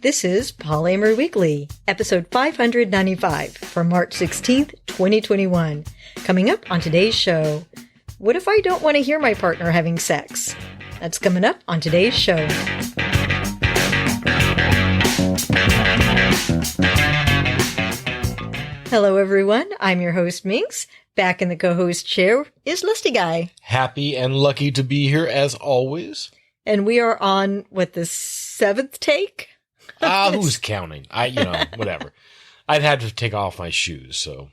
This is Polyamory Weekly, episode 595 for March 16th, 2021. Coming up on today's show, what if I don't want to hear my partner having sex? That's coming up on today's show. Hello, everyone. I'm your host, Minx. Back in the co-host chair is Lustyguy. Happy and lucky to be here as always. And we are on, the seventh take? Who's counting? Whatever. I've had to take off my shoes, so.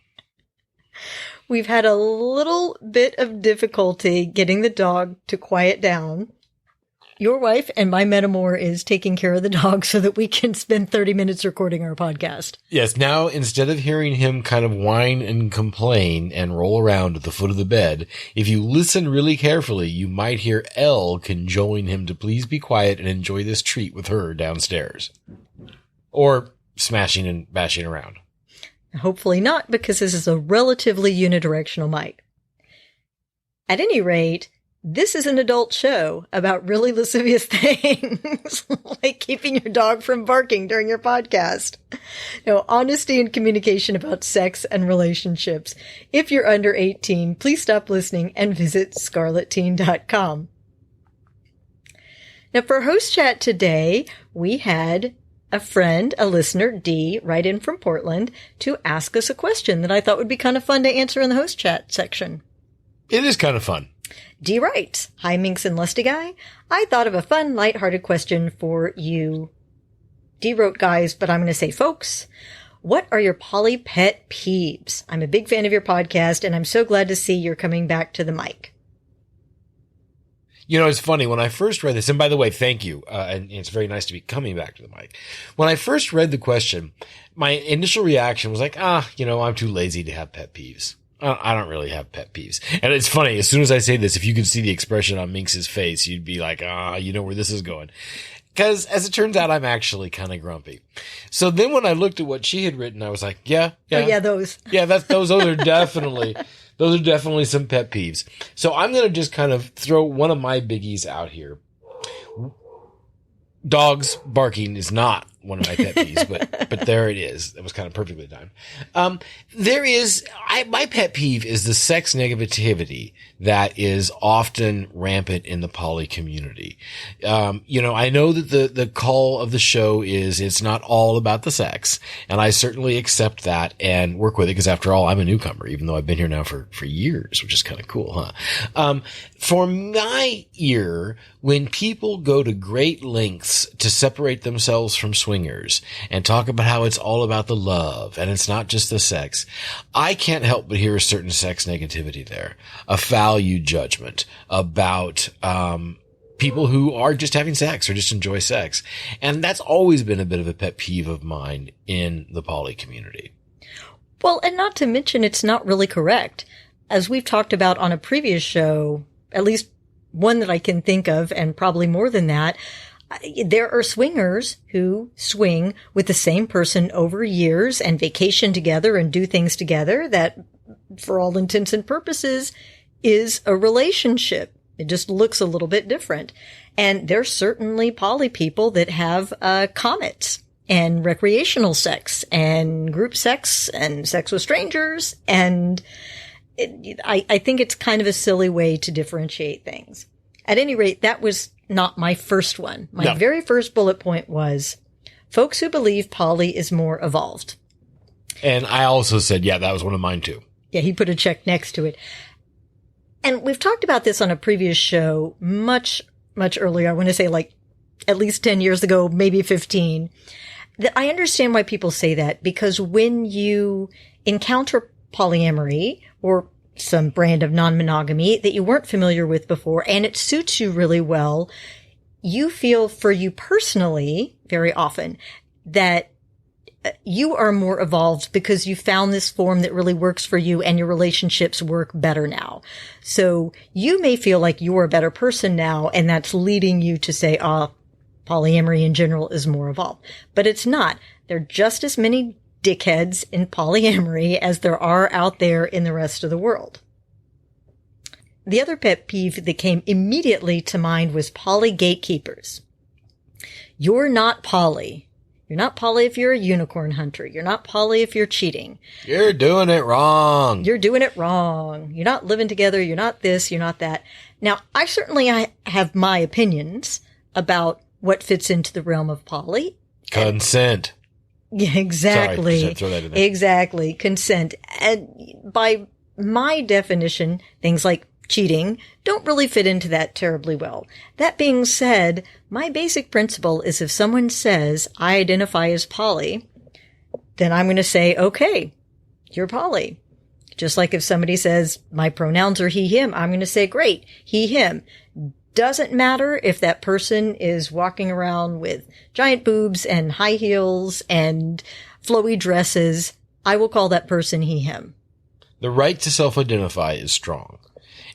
We've had a little bit of difficulty getting the dog to quiet down. Your wife and my metamour is taking care of the dog so that we can spend 30 minutes recording our podcast. Yes, now instead of hearing him kind of whine and complain and roll around at the foot of the bed, if you listen really carefully, you might hear Elle cajoling him to please be quiet and enjoy this treat with her downstairs. Or smashing and bashing around. Hopefully not, because this is a relatively unidirectional mic. At any rate, this is an adult show about really lascivious things, like keeping your dog from barking during your podcast. No, honesty and communication about sex and relationships. If you're under 18, please stop listening and visit scarletteen.com. Now, for host chat today, we had a friend, a listener, Dee, write in from Portland to ask us a question that I thought would be kind of fun to answer in the host chat section. It is kind of fun. Dee writes, "Hi, Minx and Lustyguy. I thought of a fun, lighthearted question for you." Dee wrote, "Guys, but I'm going to say folks. What are your poly pet peeves? I'm a big fan of your podcast, and I'm so glad to see you're coming back to the mic." You know, it's funny. When I first read this, and by the way, thank you, and it's very nice to be coming back to the mic. When I first read the question, my initial reaction was like, I'm too lazy to have pet peeves. I don't really have pet peeves. And it's funny, as soon as I say this, if you could see the expression on Minx's face, you'd be like, you know where this is going. Because as it turns out, I'm actually kind of grumpy. So then when I looked at what she had written, I was like, yeah. Oh, yeah, those. Yeah, those are definitely, some pet peeves. So I'm going to just kind of throw one of my biggies out here. Dogs barking is not one of my pet peeves, but there it is. That was kind of perfectly timed. My pet peeve is the sex negativity that is often rampant in the poly community. I know that the call of the show is it's not all about the sex, and I certainly accept that and work with it because after all, I'm a newcomer, even though I've been here now for years, which is kind of cool, huh? For my ear, when people go to great lengths to separate themselves from swingers and talk about how it's all about the love and it's not just the sex, I can't help but hear a certain sex negativity there, a value judgment about people who are just having sex or just enjoy sex. And that's always been a bit of a pet peeve of mine in the poly community. Well, and not to mention it's not really correct. As we've talked about on a previous show, at least one that I can think of, and probably more than that, there are swingers who swing with the same person over years and vacation together and do things together that, for all intents and purposes, is a relationship. It just looks a little bit different. And there's certainly poly people that have comets and recreational sex and group sex and sex with strangers. And I think it's kind of a silly way to differentiate things. At any rate, that was not my first one. My very first bullet point was folks who believe poly is more evolved. And I also said, that was one of mine too. Yeah, he put a check next to it. And we've talked about this on a previous show much, much earlier. I want to say at least 10 years ago, maybe 15. That I understand why people say that, because when you encounter polyamory or some brand of non-monogamy that you weren't familiar with before, and it suits you really well, you feel for you personally, very often, that you are more evolved because you found this form that really works for you and your relationships work better now. So you may feel like you're a better person now, and that's leading you to say, polyamory in general is more evolved. But it's not. There are just as many dickheads in polyamory as there are out there in the rest of the world. The other pet peeve that came immediately to mind was poly gatekeepers. You're not poly. You're not poly if you're a unicorn hunter. You're not poly if you're cheating. You're doing it wrong. You're doing it wrong. You're not living together. You're not this. You're not that. Now, I have my opinions about what fits into the realm of poly. Consent. Yeah, exactly. Sorry, throw that in there. Exactly. Consent. And by my definition, things like cheating don't really fit into that terribly well. That being said, my basic principle is if someone says, I identify as poly, then I'm going to say, okay, you're poly. Just like if somebody says, my pronouns are he, him, I'm going to say, great, he, him. Doesn't matter if that person is walking around with giant boobs and high heels and flowy dresses. I will call that person he, him. The right to self-identify is strong.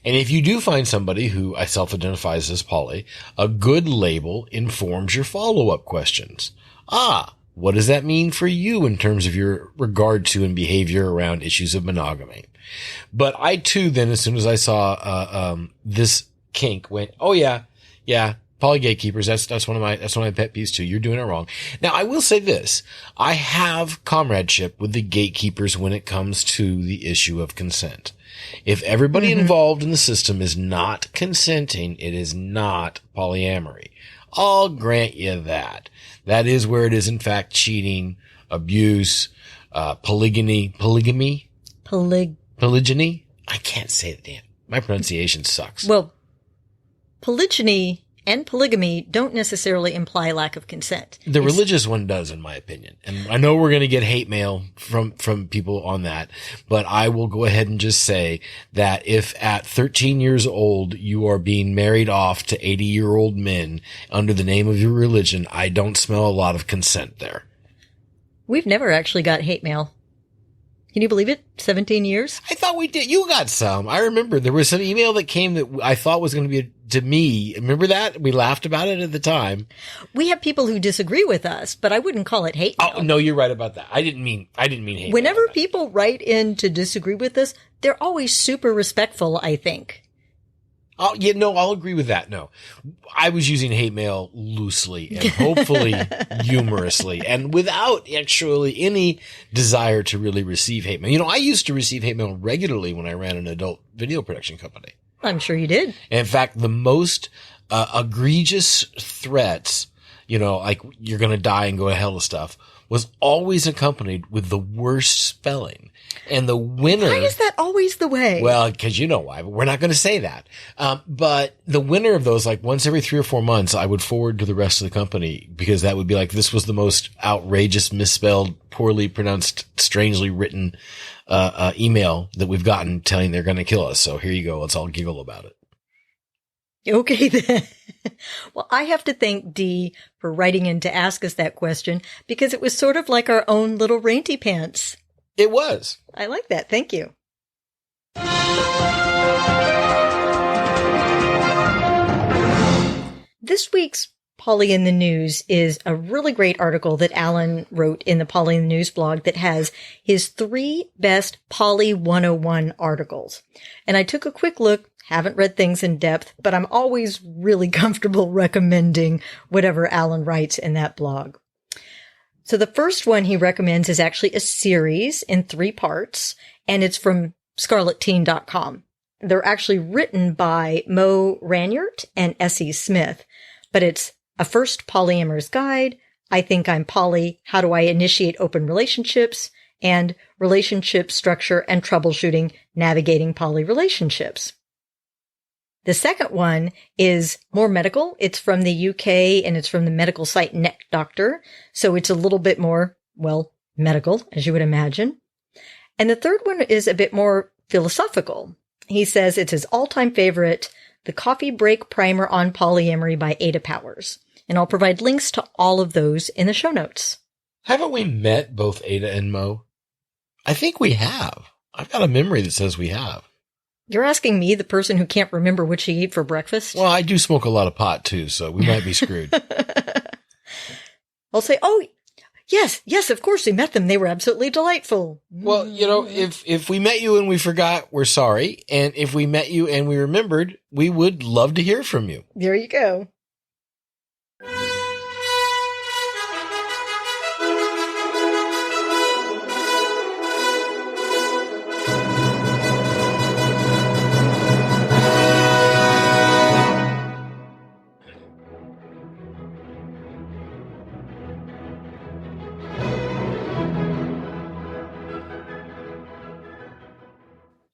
And if you do find somebody who self-identifies as poly, a good label informs your follow-up questions. What does that mean for you in terms of your regard to and behavior around issues of monogamy? But I too, then, as soon as I saw this kink, went, oh yeah, poly gatekeepers. That's one of my pet peeves too. You're doing it wrong. Now, I will say this: I have comradeship with the gatekeepers when it comes to the issue of consent. If everybody involved in the system is not consenting, it is not polyamory. I'll grant you that. That is where it is, in fact, cheating, abuse, polygyny. I can't say it, damn. My pronunciation sucks. Well, polygyny and polygamy don't necessarily imply lack of consent. The religious one does, in my opinion. And I know we're going to get hate mail from people on that, but I will go ahead and just say that if at 13 years old you are being married off to 80-year-old men under the name of your religion, I don't smell a lot of consent there. We've never actually got hate mail. Can you believe it? 17 years? I thought we did. You got some. I remember there was some email that came that I thought was going to be to me. Remember that? We laughed about it at the time. We have people who disagree with us, but I wouldn't call it hate mail. Oh, no, you're right about that. I didn't mean hate. Whenever people write in to disagree with us, they're always super respectful, I think. Oh, yeah, no, I'll agree with that. No, I was using hate mail loosely and hopefully humorously and without actually any desire to really receive hate mail. You know, I used to receive hate mail regularly when I ran an adult video production company. I'm sure you did. In fact, the most egregious threats, you know, like you're going to die and go to hell and stuff, was always accompanied with the worst spelling. And the winner... Why is that always the way? Well, because you know why, but we're not going to say that. But the winner of those, like once every 3 or 4 months, I would forward to the rest of the company because that would be like, this was the most outrageous, misspelled, poorly pronounced, strangely written email that we've gotten telling they're going to kill us. So here you go. Let's all giggle about it. Okay, then. Well, I have to thank Dee for writing in to ask us that question because it was sort of like our own little Rainty Pants. It was. I like that. Thank you. This week's Poly in the News is a really great article that Alan wrote in the Poly in the News blog that has his 3 best Poly 101 articles. And I took a quick look, haven't read things in depth, but I'm always really comfortable recommending whatever Alan writes in that blog. So the first one he recommends is actually a series in 3 parts, and it's from scarletteen.com. They're actually written by Mo Ranyert and Essie Smith, but it's A First Polyamorous Guide, I Think I'm Poly, How Do I Initiate Open Relationships, and Relationship Structure and Troubleshooting, Navigating Poly Relationships. The second one is more medical. It's from the UK and it's from the medical site Neck Doctor. So it's a little bit more, well, medical, as you would imagine. And the third one is a bit more philosophical. He says it's his all-time favorite, The Coffee Break Primer on Polyamory by Ada Powers. And I'll provide links to all of those in the show notes. Haven't we met both Ada and Mo? I think we have. I've got a memory that says we have. You're asking me, the person who can't remember what she ate for breakfast? Well, I do smoke a lot of pot too, so we might be screwed. I'll say, oh, yes, of course we met them. They were absolutely delightful. Well, you know, if we met you and we forgot, we're sorry. And if we met you and we remembered, we would love to hear from you. There you go.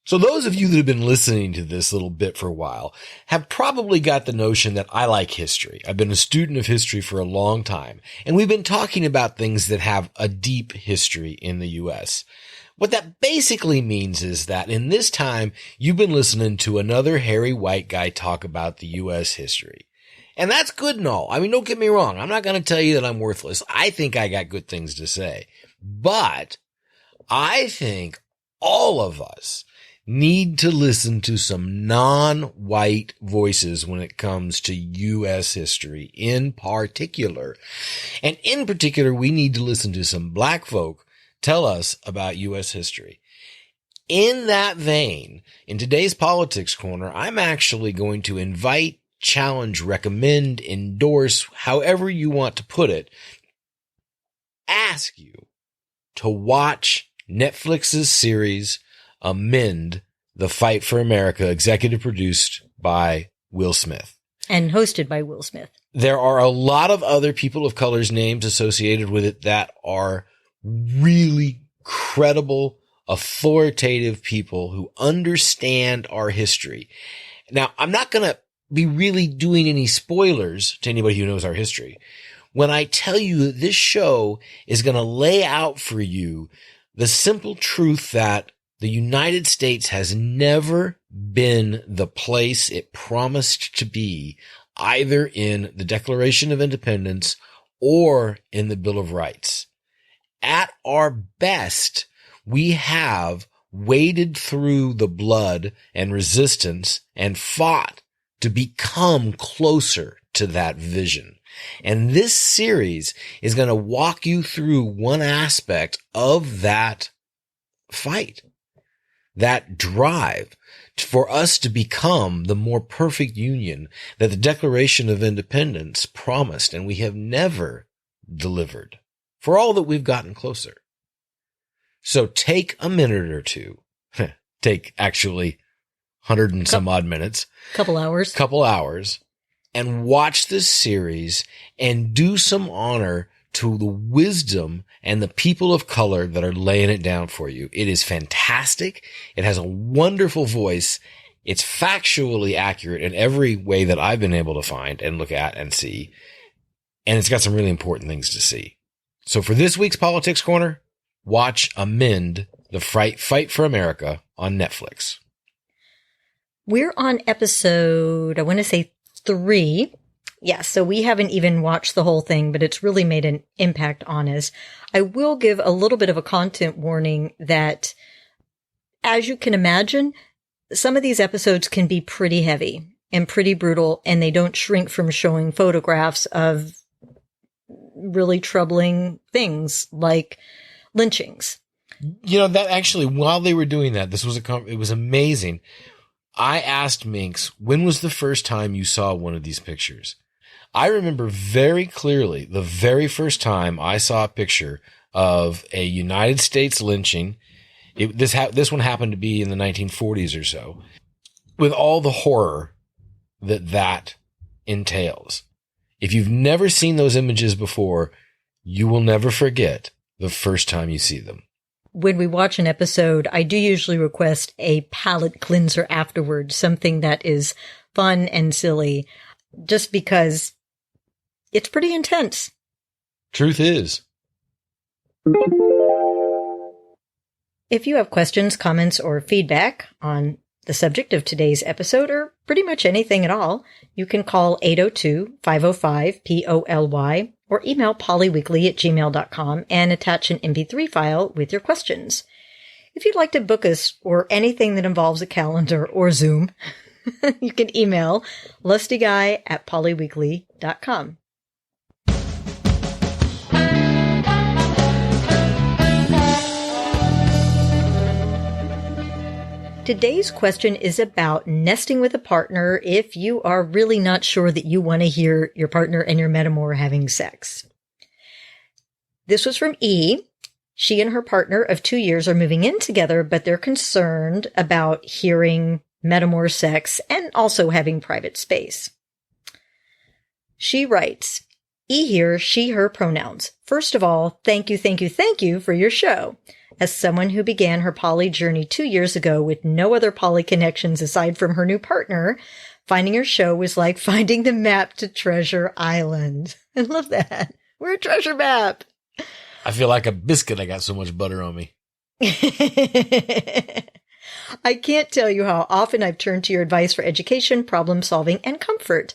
So those of you that have been listening to this little bit for a while have probably got the notion that I like history. I've been a student of history for a long time, and we've been talking about things that have a deep history in the U.S. What that basically means is that in this time, you've been listening to another hairy white guy talk about the U.S. history. And that's good and all. I mean, don't get me wrong. I'm not going to tell you that I'm worthless. I think I got good things to say. But I think all of us need to listen to some non-white voices when it comes to U.S. history in particular. And in particular, we need to listen to some black folk tell us about U.S. history. In that vein, in today's Politics Corner, I'm actually going to invite, challenge, recommend, endorse, however you want to put it, ask you to watch Netflix's series Amend, The Fight for America, executive produced by Will Smith. And hosted by Will Smith. There are a lot of other people of color's names associated with it that are really credible, authoritative people who understand our history. Now, I'm not going to be really doing any spoilers to anybody who knows our history when I tell you that this show is going to lay out for you the simple truth that the United States has never been the place it promised to be, either in the Declaration of Independence or in the Bill of Rights. At our best, we have waded through the blood and resistance and fought to become closer to that vision. And this series is going to walk you through one aspect of that fight, that drive for us to become the more perfect union that the Declaration of Independence promised, and we have never delivered, for all that we've gotten closer. So take a minute or two, take actually 100 and some odd minutes, couple hours, and watch this series and do some honor to the wisdom and the people of color that are laying it down for you. It is fantastic. It has a wonderful voice. It's factually accurate in every way that I've been able to find and look at and see. And it's got some really important things to see. So for this week's Politics Corner, watch Amend, The Fight for America on Netflix. We're on episode, I want to say 3. Yeah, so we haven't even watched the whole thing, but it's really made an impact on us. I will give a little bit of a content warning that, as you can imagine, some of these episodes can be pretty heavy and pretty brutal, and they don't shrink from showing photographs of really troubling things like lynchings. You know, that actually, while they were doing that, it was amazing. I asked Minx, when was the first time you saw one of these pictures? I remember very clearly the very first time I saw a picture of a United States lynching. This one happened to be in the 1940s or so, with all the horror that entails. If you've never seen those images before, you will never forget the first time you see them. When we watch an episode, I do usually request a palate cleanser afterwards, something that is fun and silly, just because it's pretty intense. Truth is. If you have questions, comments, or feedback on the subject of today's episode, or pretty much anything at all, you can call 802-505-POLY or email polyweekly@gmail.com and attach an MP3 file with your questions. If you'd like to book us or anything that involves a calendar or Zoom, you can email lustyguy@polyweekly.com. Today's question is about nesting with a partner if you are really not sure that you want to hear your partner and your metamour having sex. This was from E. She and her partner of 2 years are moving in together, but they're concerned about hearing metamour sex and also having private space. She writes, E here, she, her pronouns. First of all, thank you for your show. As someone who began her poly journey 2 years ago with no other poly connections aside from her new partner, finding your show was like finding the map to Treasure Island. I love that. We're a treasure map. I feel like a biscuit. I got so much butter on me. I can't tell you how often I've turned to your advice for education, problem solving, and comfort.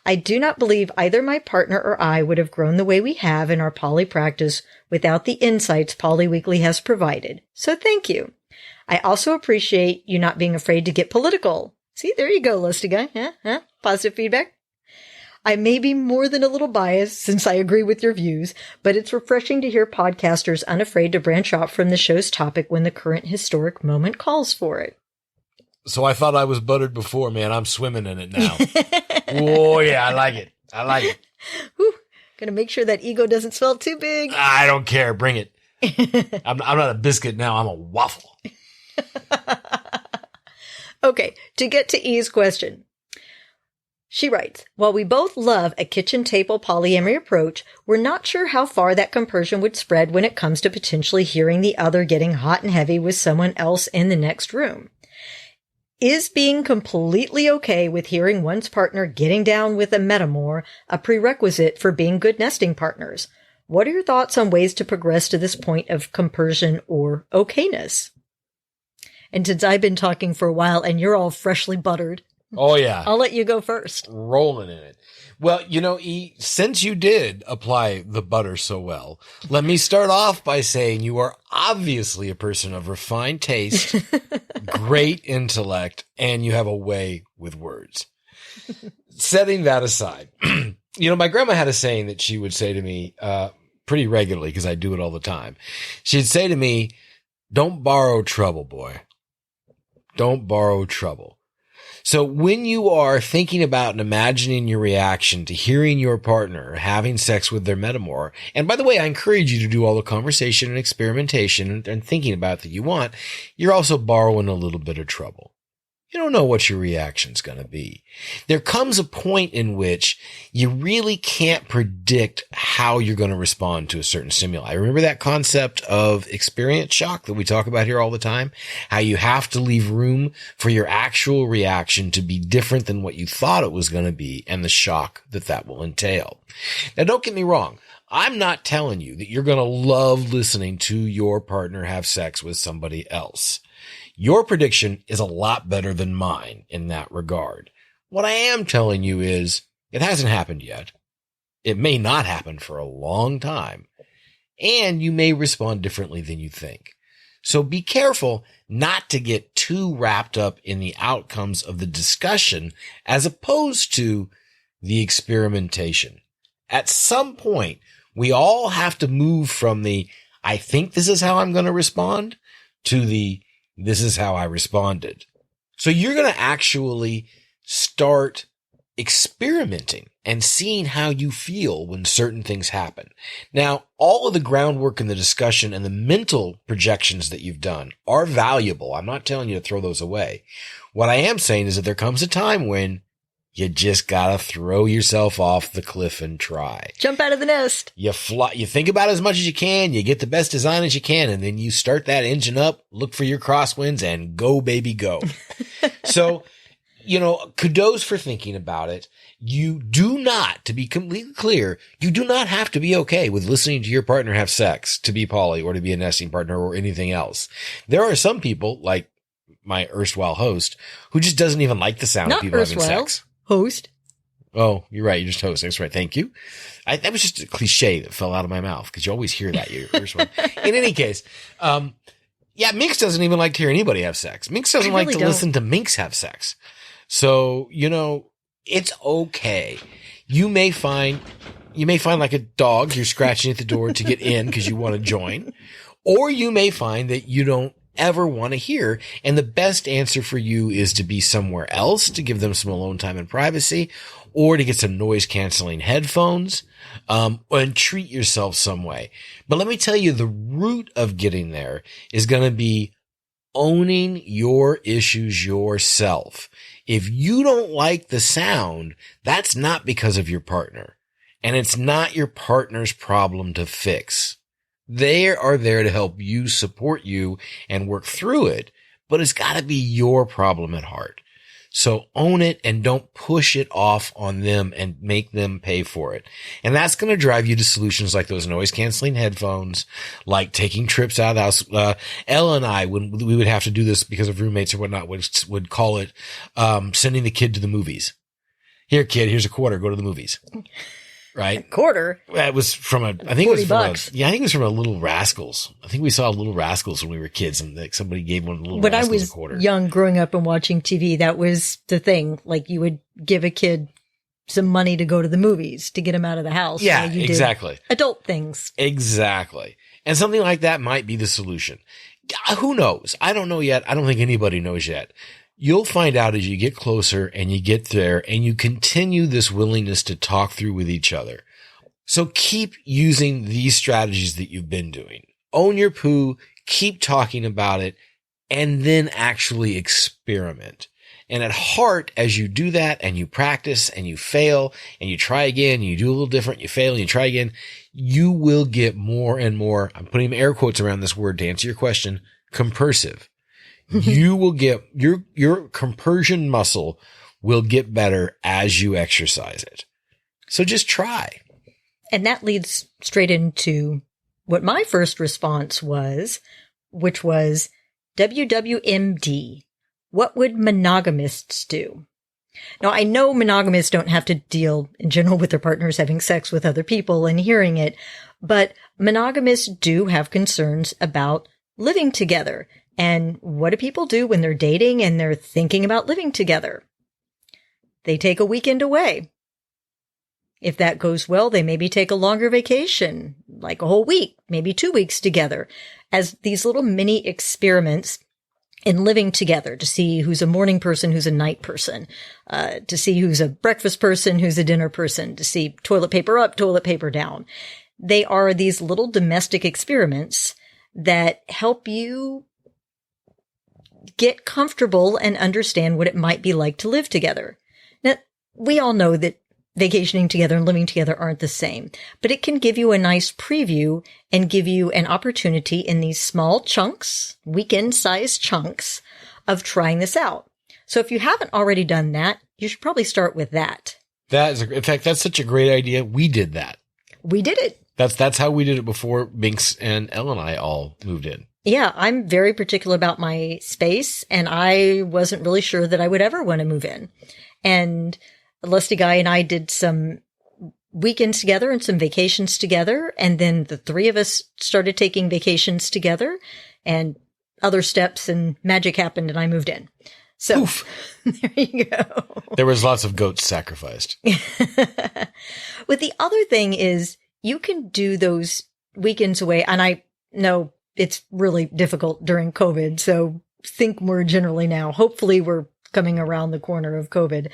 I do not believe either my partner or I would have grown the way we have in our poly practice without the insights Polyweekly has provided. So thank you. I also appreciate you not being afraid to get political. See, there you go, Lusty Guy. Huh? Positive feedback. I may be more than a little biased since I agree with your views, but it's refreshing to hear podcasters unafraid to branch off from the show's topic when the current historic moment calls for it. So I thought I was buttered before, man. I'm swimming in it now. Oh, yeah, I like it. Whew. Gonna make sure that ego doesn't swell too big. I don't care. Bring it. I'm not a biscuit now. I'm a waffle. Okay, to get to E's question. She writes, while we both love a kitchen table polyamory approach, we're not sure how far that compersion would spread when it comes to potentially hearing the other getting hot and heavy with someone else in the next room. Is being completely okay with hearing one's partner getting down with a metamour a prerequisite for being good nesting partners? What are your thoughts on ways to progress to this point of compersion or okay-ness? And since I've been talking for a while and you're all freshly buttered, oh, yeah, I'll let you go first. Rolling in it. Well, E, since you did apply the butter so well, let me start off by saying you are obviously a person of refined taste, great intellect, and you have a way with words. Setting that aside, my grandma had a saying that she would say to me pretty regularly, because I do it all the time. She'd say to me, don't borrow trouble, boy. Don't borrow trouble. So when you are thinking about and imagining your reaction to hearing your partner having sex with their metamour, and by the way, I encourage you to do all the conversation and experimentation and thinking about that you want, you're also borrowing a little bit of trouble. You don't know what your reaction's going to be. There comes a point in which you really can't predict how you're going to respond to a certain stimuli. Remember that concept of experience shock that we talk about here all the time? How you have to leave room for your actual reaction to be different than what you thought it was going to be and the shock that will entail. Now, don't get me wrong. I'm not telling you that you're going to love listening to your partner have sex with somebody else. Your prediction is a lot better than mine in that regard. What I am telling you is it hasn't happened yet. It may not happen for a long time, and you may respond differently than you think. So be careful not to get too wrapped up in the outcomes of the discussion as opposed to the experimentation. At some point, we all have to move from the, I think this is how I'm going to respond, to the, this is how I responded. So you're going to actually start experimenting and seeing how you feel when certain things happen. Now, all of the groundwork and the discussion and the mental projections that you've done are valuable. I'm not telling you to throw those away. What I am saying is that there comes a time when you just gotta throw yourself off the cliff and try. Jump out of the nest. You think about it as much as you can, you get the best design as you can, and then you start that engine up, look for your crosswinds, and go, baby, go. So, kudos for thinking about it. You do not, to be completely clear, you do not have to be okay with listening to your partner have sex to be poly or to be a nesting partner or anything else. There are some people, like my erstwhile host, who just doesn't even like the sound of people having sex. Host. Oh, you're right. You're just host. That's right. Thank you. That was just a cliche that fell out of my mouth because you always hear that. In any case, Minx doesn't even like to hear anybody have sex. Minx doesn't like to listen to Minx have sex. So, it's okay. You may find like a dog, you're scratching at the door to get in because you want to join, or you may find that you don't ever want to hear. And the best answer for you is to be somewhere else, to give them some alone time and privacy, or to get some noise canceling headphones, and treat yourself some way. But let me tell you, the root of getting there is going to be owning your issues yourself. If you don't like the sound, that's not because of your partner, and it's not your partner's problem to fix. They are there to help you, support you, and work through it, but it's got to be your problem at heart. So own it and don't push it off on them and make them pay for it. And that's going to drive you to solutions like those noise canceling headphones, like taking trips out of the house. Ella and I, when we would have to do this because of roommates or whatnot, would call it, sending the kid to the movies. Here, kid, here's a quarter. Go to the movies. Right? A quarter? It was from I think it was from $40. I think it was from a Little Rascals. I think we saw Little Rascals when we were kids, and like somebody gave one of the Little When I Rascals was a quarter. young, growing up and watching TV, that was the thing. Like, you would give a kid some money to go to the movies to get him out of the house. Yeah, while you did exactly. adult things. Exactly. And something like that might be the solution. Who knows? I don't know yet. I don't think anybody knows yet. You'll find out as you get closer and you get there and you continue this willingness to talk through with each other. So keep using these strategies that you've been doing. Own your poo, keep talking about it, and then actually experiment. And at heart, as you do that and you practice and you fail and you try again, you do a little different, you fail and you try again, you will get more and more, I'm putting air quotes around this word to answer your question, compersive. You will get, your compersion muscle will get better as you exercise it. So just try. And that leads straight into what my first response was, which was WWMD. What would monogamists do? Now, I know monogamists don't have to deal in general with their partners having sex with other people and hearing it, but monogamists do have concerns about living together. And what do people do when they're dating and they're thinking about living together? They take a weekend away. If that goes well, they maybe take a longer vacation, like a whole week, maybe 2 weeks together, as these little mini experiments in living together to see who's a morning person, who's a night person, to see who's a breakfast person, who's a dinner person, to see toilet paper up, toilet paper down. They are these little domestic experiments that help you get comfortable and understand what it might be like to live together. Now, we all know that vacationing together and living together aren't the same, but it can give you a nice preview and give you an opportunity in these small chunks, weekend-sized chunks, of trying this out. So if you haven't already done that, you should probably start with that. In fact, that's such a great idea. We did that. We did it. That's how we did it before Binks and Elle and I all moved in. Yeah, I'm very particular about my space, and I wasn't really sure that I would ever want to move in. And Lustyguy and I did some weekends together and some vacations together, and then the three of us started taking vacations together, and other steps and magic happened, and I moved in. So there you go. There was lots of goats sacrificed. But the other thing is, you can do those weekends away, and I know it's really difficult during COVID, so think more generally now. Hopefully we're coming around the corner of COVID.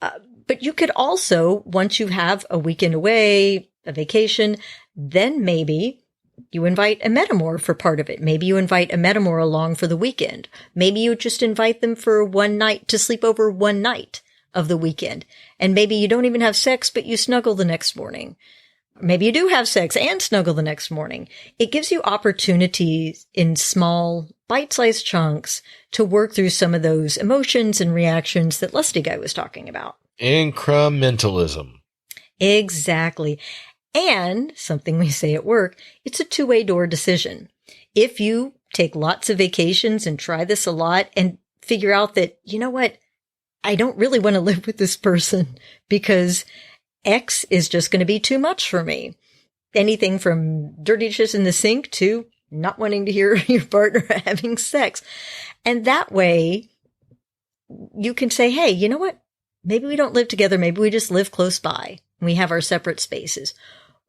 But you could also, once you have a weekend away, a vacation, then maybe you invite a metamour for part of it. Maybe you invite a metamour along for the weekend. Maybe you just invite them for one night to sleep over one night of the weekend. And maybe you don't even have sex, but you snuggle the next morning. Maybe you do have sex and snuggle the next morning. It gives you opportunities in small, bite-sized chunks to work through some of those emotions and reactions that Lustyguy was talking about. Incrementalism. Exactly. And something we say at work, it's a two-way door decision. If you take lots of vacations and try this a lot and figure out that, you know what, I don't really want to live with this person because X is just going to be too much for me. Anything from dirty dishes in the sink to not wanting to hear your partner having sex. And that way you can say, hey, you know what? Maybe we don't live together. Maybe we just live close by. We have our separate spaces.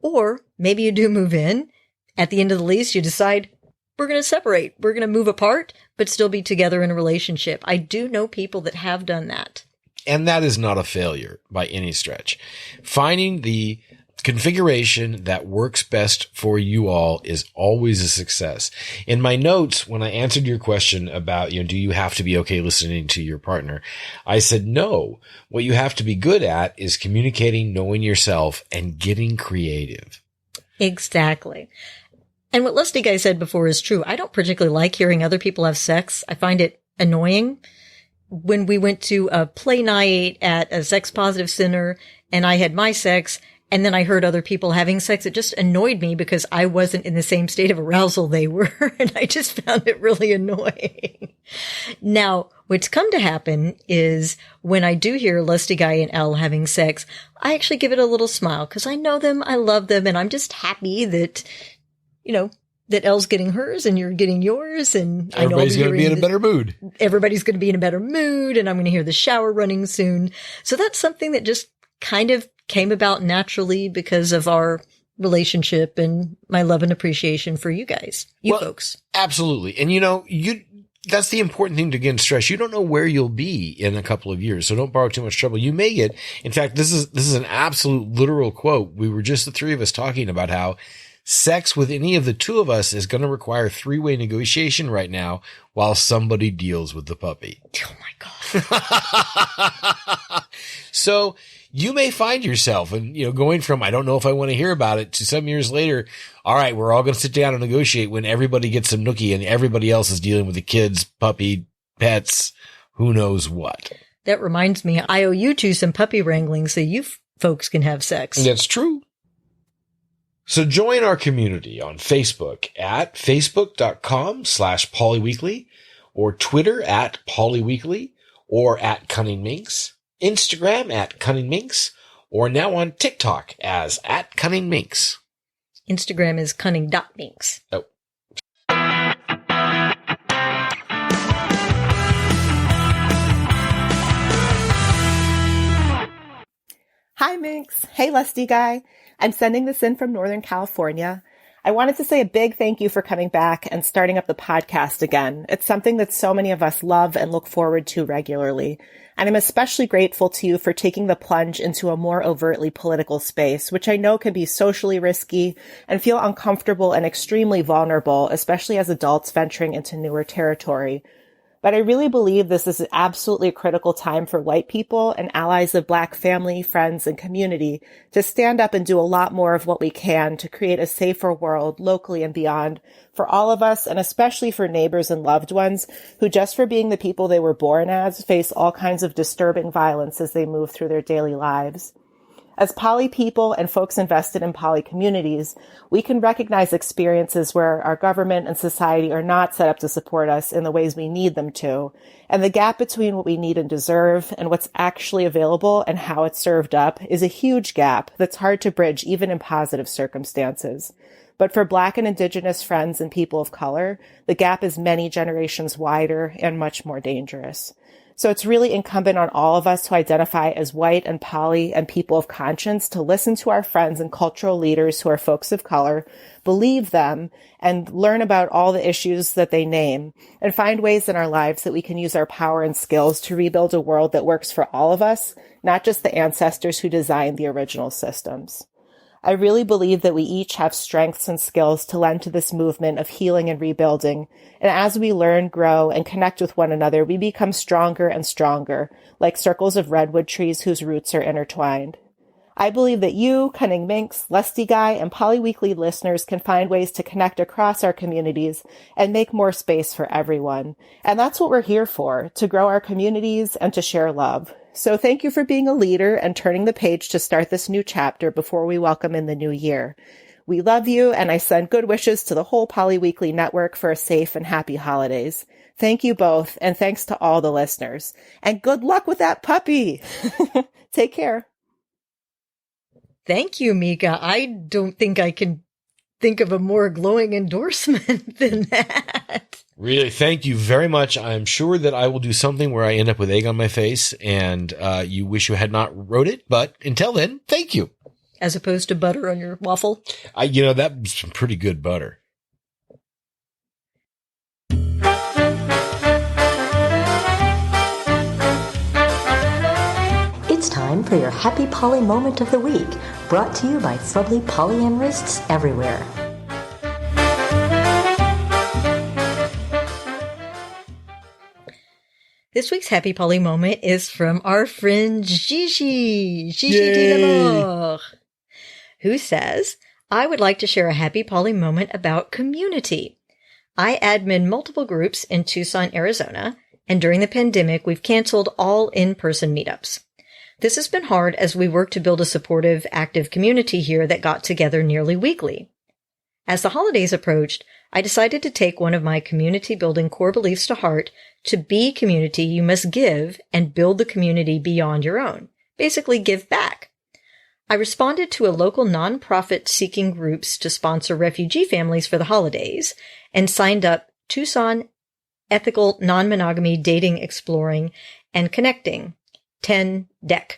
Or maybe you do move in. At the end of the lease, you decide we're going to separate. We're going to move apart, but still be together in a relationship. I do know people that have done that. And that is not a failure by any stretch. Finding the configuration that works best for you all is always a success. In my notes, when I answered your question about, do you have to be okay listening to your partner? I said, no. What you have to be good at is communicating, knowing yourself, and getting creative. Exactly. And what Lusty Guy said before is true. I don't particularly like hearing other people have sex. I find it annoying. When we went to a play night at a sex positive center and I had my sex and then I heard other people having sex, it just annoyed me because I wasn't in the same state of arousal they were. And I just found it really annoying. Now, what's come to happen is when I do hear Lusty Guy and Elle having sex, I actually give it a little smile because I know them, I love them, and I'm just happy that, that Elle's getting hers and you're getting yours. And everybody's going to be in a better mood. Everybody's going to be in a better mood. And I'm going to hear the shower running soon. So that's something that just kind of came about naturally because of our relationship and my love and appreciation for you guys, folks. Absolutely. And that's the important thing to again stress. You don't know where you'll be in a couple of years, so don't borrow too much trouble. You may get, in fact, this is an absolute literal quote. We were just the three of us talking about how sex with any of the two of us is going to require three-way negotiation right now while somebody deals with the puppy. Oh my God. So you may find yourself going from, I don't know if I want to hear about it, to some years later, all right, we're all going to sit down and negotiate when everybody gets some nookie and everybody else is dealing with the kids, puppy, pets, who knows what. That reminds me, I owe you two some puppy wrangling so you folks can have sex. That's true. So join our community on Facebook at facebook.com/polyweekly or Twitter at polyweekly or at cunning.minx, Instagram at cunning.minx, or now on TikTok as at cunning.minx. Instagram is cunning.minx. Oh. Hi, Minx. Hey, Lusty Guy. I'm sending this in from Northern California. I wanted to say a big thank you for coming back and starting up the podcast again. It's something that so many of us love and look forward to regularly. And I'm especially grateful to you for taking the plunge into a more overtly political space, which I know can be socially risky and feel uncomfortable and extremely vulnerable, especially as adults venturing into newer territory. But I really believe this is absolutely a critical time for white people and allies of Black family, friends, and community to stand up and do a lot more of what we can to create a safer world locally and beyond for all of us, and especially for neighbors and loved ones who, just for being the people they were born as, face all kinds of disturbing violence as they move through their daily lives. As poly people and folks invested in poly communities, we can recognize experiences where our government and society are not set up to support us in the ways we need them to, and the gap between what we need and deserve and what's actually available and how it's served up is a huge gap that's hard to bridge even in positive circumstances. But for Black and Indigenous friends and people of color, the gap is many generations wider and much more dangerous. So it's really incumbent on all of us who identify as white and poly and people of conscience to listen to our friends and cultural leaders who are folks of color, believe them, and learn about all the issues that they name, and find ways in our lives that we can use our power and skills to rebuild a world that works for all of us, not just the ancestors who designed the original systems. I really believe that we each have strengths and skills to lend to this movement of healing and rebuilding. And as we learn, grow, and connect with one another, we become stronger and stronger, like circles of redwood trees whose roots are intertwined. I believe that you, Cunning.minx, Lusty Guy, and Polyweekly listeners can find ways to connect across our communities and make more space for everyone. And that's what we're here for, to grow our communities and to share love. So thank you for being a leader and turning the page to start this new chapter before we welcome in the new year. We love you, and I send good wishes to the whole Polyweekly network for a safe and happy holidays. Thank you both, and thanks to all the listeners. And good luck with that puppy! Take care. Thank you, Mica. I don't think I can think of a more glowing endorsement than that. Really, thank you very much. I'm sure that I will do something where I end up with egg on my face, and you wish you had not wrote it. But until then, thank you. As opposed to butter on your waffle? That's some pretty good butter. It's time for your Happy Poly Moment of the Week, brought to you by lovely polyamorists everywhere. This week's Happy Poly Moment is from our friend Gigi de l'Amour, who says, I would like to share a happy poly moment about community. I admin multiple groups in Tucson, Arizona, and during the pandemic, we've canceled all in-person meetups. This has been hard as we work to build a supportive, active community here that got together nearly weekly. As the holidays approached, I decided to take one of my community-building core beliefs to heart. To be community, you must give and build the community beyond your own. Basically, give back. I responded to a local nonprofit seeking groups to sponsor refugee families for the holidays and signed up Tucson Ethical Non-Monogamy Dating Exploring and Connecting, TENDEC.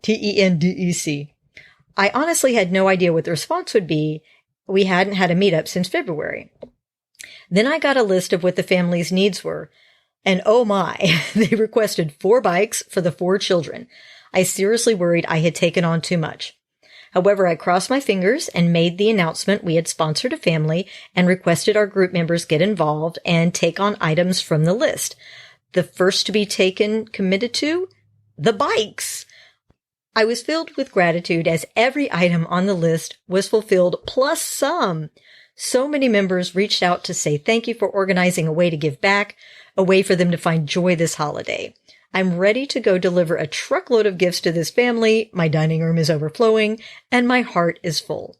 TENDEC. I honestly had no idea what the response would be. We hadn't had a meetup since February. Then I got a list of what the family's needs were. And oh my, they requested 4 bikes for the 4 children. I seriously worried I had taken on too much. However, I crossed my fingers and made the announcement we had sponsored a family and requested our group members get involved and take on items from the list. The first to be taken committed to? The bikes! I was filled with gratitude as every item on the list was fulfilled plus some. So many members reached out to say thank you for organizing a way to give back, a way for them to find joy this holiday. I'm ready to go deliver a truckload of gifts to this family. My dining room is overflowing and my heart is full.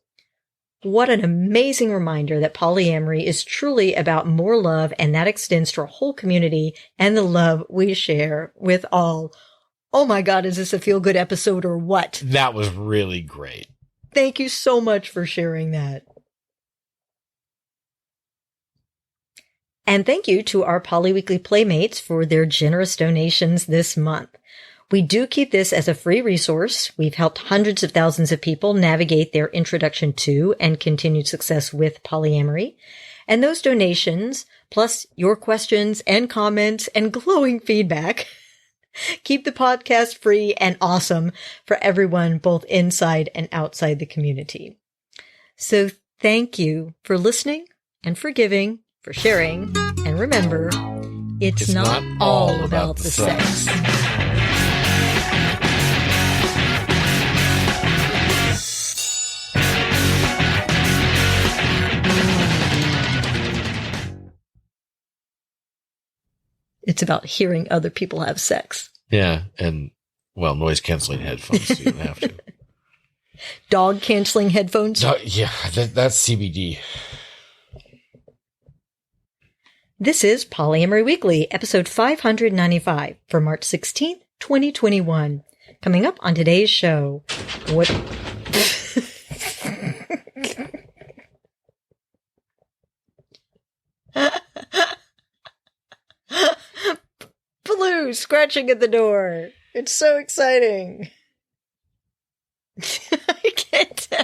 What an amazing reminder that polyamory is truly about more love, and that extends to our whole community and the love we share with all. Oh my God, is this a feel-good episode or what? That was really great. Thank you so much for sharing that. And thank you to our polyweekly Playmates for their generous donations this month. We do keep this as a free resource. We've helped hundreds of thousands of people navigate their introduction to and continued success with polyamory. And those donations, plus your questions and comments and glowing feedback, keep the podcast free and awesome for everyone, both inside and outside the community. So thank you for listening and for giving, for sharing, and remember, it's not all about the sex. It's about hearing other people have sex. Yeah, and, well, noise-canceling headphones, so you don't have to. Dog-canceling headphones? Yeah, that's CBD. This is Polyamory Weekly, episode 595 for March 16th, 2021. Coming up on today's show, what... Baloo scratching at the door. It's so exciting. I can't tell.